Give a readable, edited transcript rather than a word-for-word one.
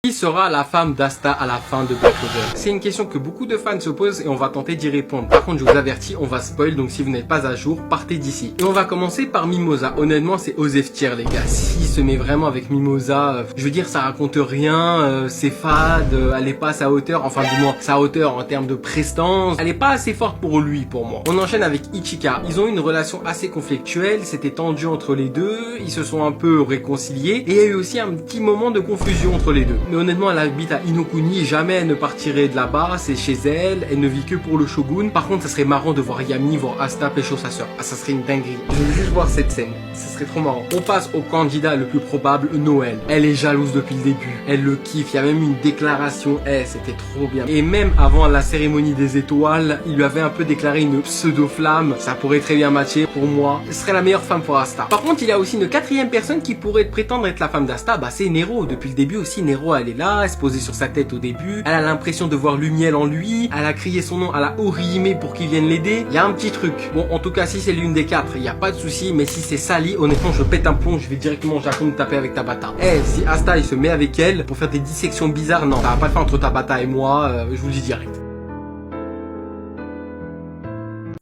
Qui sera la femme d'Asta à la fin de Black Clover? C'est une question que beaucoup de fans se posent et on va tenter d'y répondre. Par contre, je vous avertis, on va spoil, donc si vous n'êtes pas à jour, partez d'ici. Et on va commencer par Mimosa. Honnêtement, c'est Osef tier, les gars. S'il se met vraiment avec Mimosa, je veux dire, ça raconte rien, c'est fade, elle est pas à sa hauteur, enfin du moins, sa hauteur en termes de prestance, elle est pas assez forte pour lui, pour moi. On enchaîne avec Ichika. Ils ont eu une relation assez conflictuelle, c'était tendu entre les deux, ils se sont un peu réconciliés, et il y a eu aussi un petit moment de confusion entre les deux. Mais honnêtement, elle habite à Inokuni, jamais elle ne partirait de là-bas, c'est chez elle, elle ne vit que pour le Shogun. Par contre, ça serait marrant de voir Yami voir Asta pécho sa sœur. Ah, ça serait une dinguerie. Je veux juste voir cette scène, ça serait trop marrant. On passe au candidat le plus probable, Noël. Elle est jalouse depuis le début, elle le kiffe, il y a même une déclaration, c'était trop bien. Et même avant la cérémonie des étoiles, il lui avait un peu déclaré une pseudo-flamme, ça pourrait très bien matcher pour moi. Ce serait la meilleure femme pour Asta. Par contre, il y a aussi une quatrième personne qui pourrait prétendre être la femme d'Asta, bah c'est Nero. Depuis le début aussi, Nero, elle est là, elle se posait sur sa tête au début, elle a l'impression de voir Lumiel en lui, elle a crié son nom, elle a orimé pour qu'il vienne l'aider. Il y a un petit truc. Bon, en tout cas, si c'est l'une des quatre, il n'y a pas de souci, mais si c'est Sally, honnêtement, je pète un plomb, je vais directement au Japon me taper avec Tabata. Si Asta, il se met avec elle pour faire des dissections bizarres, non, ça va pas le faire entre Tabata et moi, je vous le dis direct.